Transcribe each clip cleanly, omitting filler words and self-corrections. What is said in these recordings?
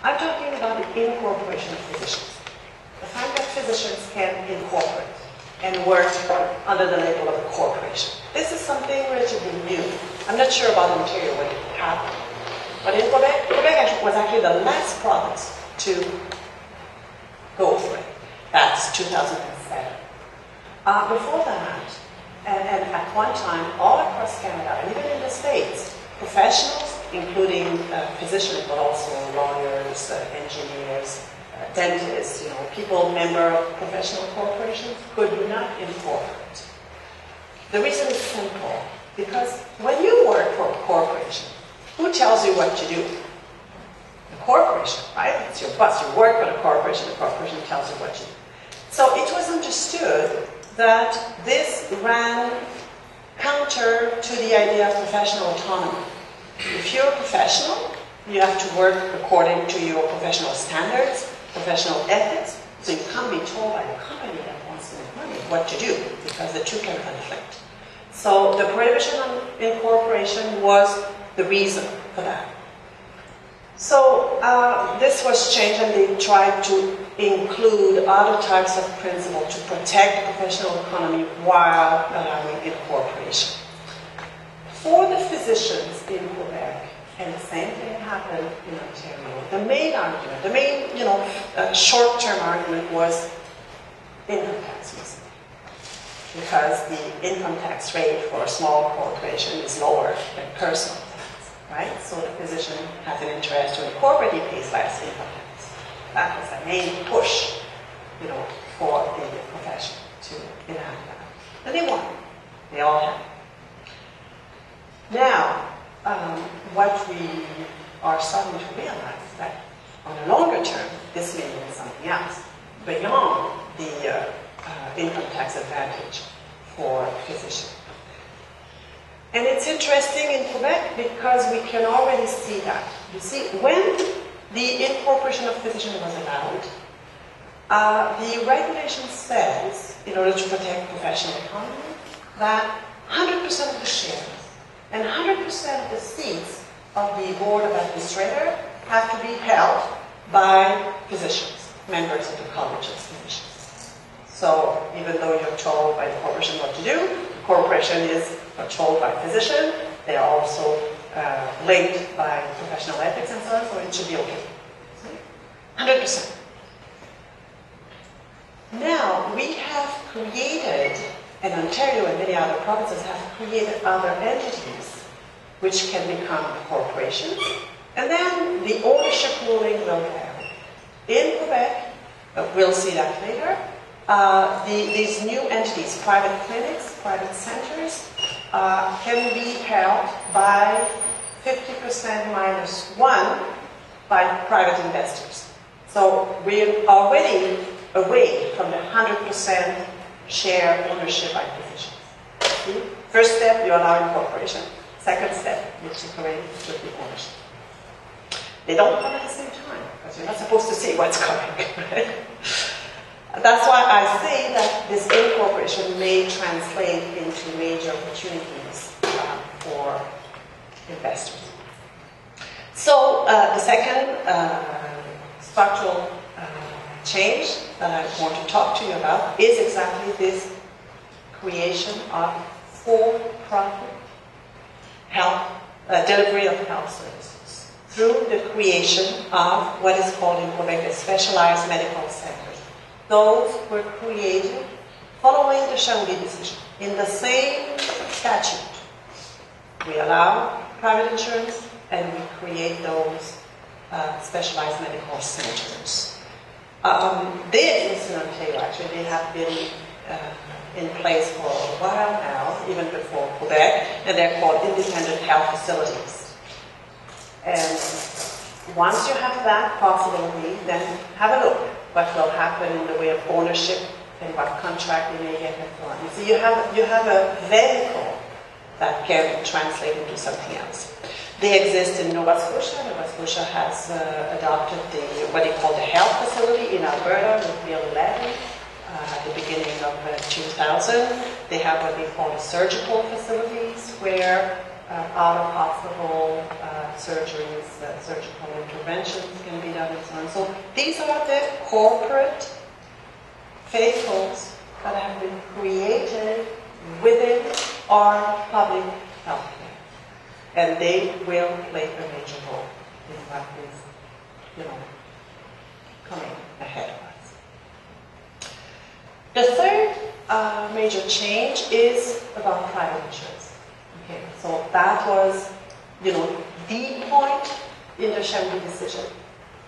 I'm talking about the incorporation of physicians. The fact that physicians can incorporate and work under the label of a corporation. This is something relatively new. I'm not sure about Ontario when it happened. But in Quebec, Quebec was actually the last province to go for it. That's 2007. Before that, and at one time, all across Canada, and even in the States, professionals, including physicians, but also lawyers, engineers, dentists, people member of professional corporations could not incorporate. The reason is simple, because when you work for a corporation, who tells you what to do? The corporation, right? It's your boss. You work for the corporation tells you what to do. So it was understood that this ran counter to the idea of professional autonomy. If you're a professional, you have to work according to your professional standards, professional ethics, so you can't be told by the company that wants to make money what to do, because the two can conflict. So the prohibition on incorporation was the reason for that. So this was changed, and they tried to include other types of principles to protect the professional economy while allowing incorporation. For the physicians in Quebec, and the same thing happened in Ontario, the main argument, the main short-term argument was income tax reason. Because the income tax rate for a small corporation is lower than personal tax, right? So the physician has an interest to incorporate, he pays less income tax. That was the main push, for the profession to enact that. And they won. They all had it. Now, what we are starting to realize is that on a longer term, this may mean something else, beyond the income tax advantage for physicians. And it's interesting in Quebec because we can already see that. You see, when the incorporation of physicians was allowed, the regulation says, in order to protect professional economy, that 100% of the shares and 100% of the seats of the board of administrators have to be held by physicians, members of the College of Physicians. So even though you're told by the corporation what to do, the corporation is told by physician, they are also linked by professional ethics and so on, so it should be okay. 100%. Now, we have created, and Ontario and many other provinces have created other entities which can become corporations, and then the ownership ruling will vary. In Quebec, we'll see that later, these new entities, private clinics, private centers, can be held by 50% minus 1 by private investors. So we're already away from the 100% share ownership by physicians. See? First step, you allow incorporation. Second step, you separate with the ownership. They don't come at the same time, because you're not supposed to see what's coming. Right? That's why I say that this incorporation may translate into major opportunities for investors. So the second structural change that I want to talk to you about is exactly this creation of for-profit health delivery of health services through the creation of what is called in Quebec the specialized medical centers. Those were created following the Chaoulli decision. In the same statute, we allow private insurance and we create those specialized medical centers. They exist in Ontario, actually. They have been in place for a while now, even before Quebec, and they're called independent health facilities. And once you have that possibility, then have a look what will happen in the way of ownership and what contract you may get and so on. You see, you have a vehicle that can translate into something else. They exist in Nova Scotia. Nova Scotia has adopted what they call the health facility in Alberta with Bill 11 at the beginning of 2000. They have what they call the surgical facilities where out-of-hospital surgeries, surgical interventions can be done and so on. So these are the corporate vehicles that have been created within our public healthcare. And they will play a major role in what is, coming ahead of us. The third major change is about private insurance. Okay, so that was, the point in the Chaoulli decision.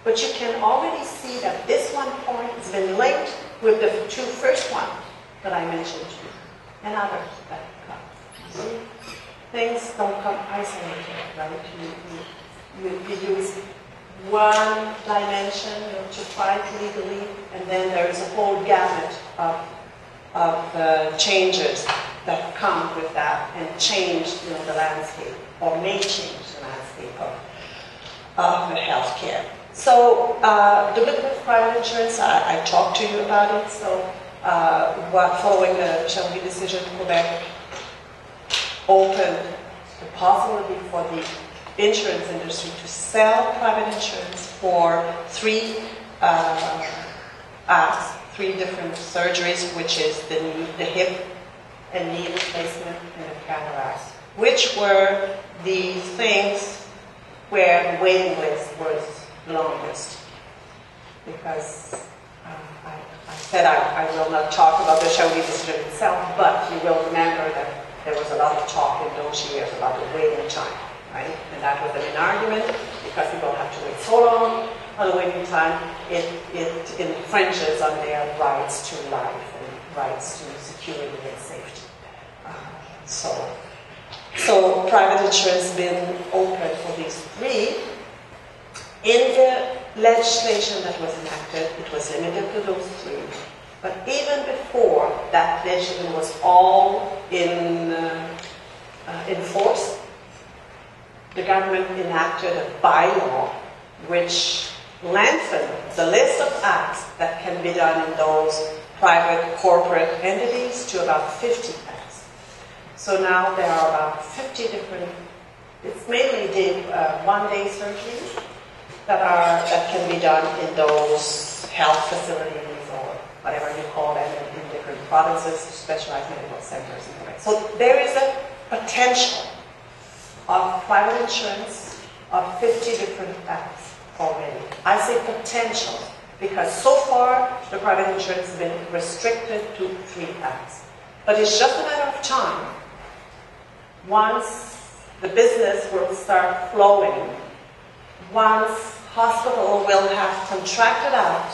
But you can already see that this one point has been linked with the two first ones that I mentioned to you, and others that come. See? Things don't come isolated, right? You use one dimension to fight legally, and then there is a whole gamut of changes that come with that and change the landscape, or may change the landscape of the healthcare. So the bit with private insurance, I talked to you about it. So following the Chaoulli decision, Quebec opened the possibility for the insurance industry to sell private insurance for three different surgeries, which is the knee, the hip and knee replacement and the cataract, which were the things where the waiting list was the longest. Because I said I will not talk about the Chaoulli decision itself, but you will remember that there was a lot of talk in those years about the waiting time, right? And that was an argument, because people have to wait so long on the waiting time, it infringes on their rights to life and rights to security and safety. So private insurance has been open for these three. In the legislation that was enacted, it was limited to those three. But even before that legislation was all in force, the government enacted a bylaw which lengthened the list of acts that can be done in those private corporate entities to about 50 acts. So now there are about 50 different, it's mainly one-day surgeries that can be done in those health facilities or whatever you call them in different provinces, specialized medical centers and Quebec. So there is a potential of private insurance of 50 different acts already. I say potential because so far the private insurance has been restricted to 3 acts. But it's just a matter of time. Once the business will start flowing, once hospital will have contracted out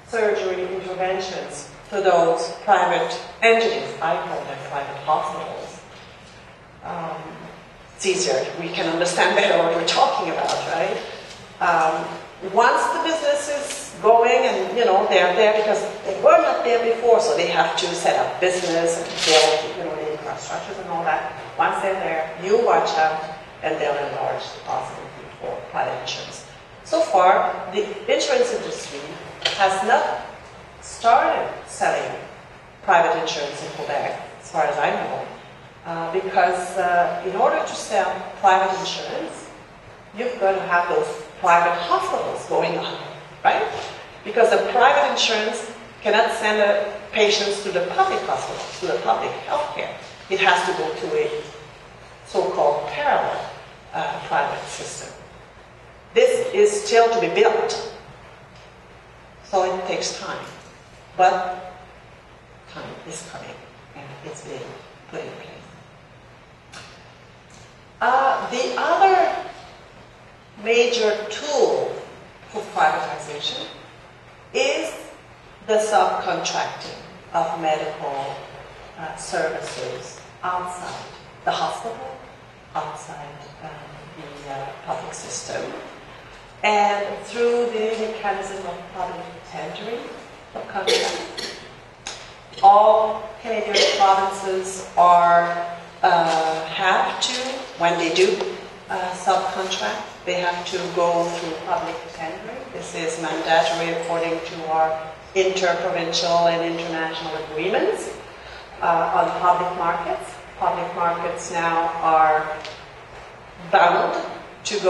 surgery interventions to those private entities, I call them private hospitals. It's easier, we can understand better what we're talking about, right? Once the business is going and they're there because they were not there before, so they have to set up business and build the infrastructures and all that. Once they're there, you watch out and they'll enlarge the possibility for private insurance. So far, the insurance industry has not started selling private insurance in Quebec, as far as I know, because in order to sell private insurance, you've got to have those private hospitals going on, right? Because the private insurance cannot send patients to the public hospitals, to the public healthcare. It has to go to a so-called parallel private system. This is still to be built, so it takes time. But time is coming, and it's being put in place. The other major tool for privatization is the subcontracting of medical services outside the hospital, outside the public system, and through the mechanism of public tendering of contracts. All Canadian provinces have to, when they do subcontract, they have to go through public tendering. This is mandatory according to our interprovincial and international agreements on public markets. public markets now are bound to go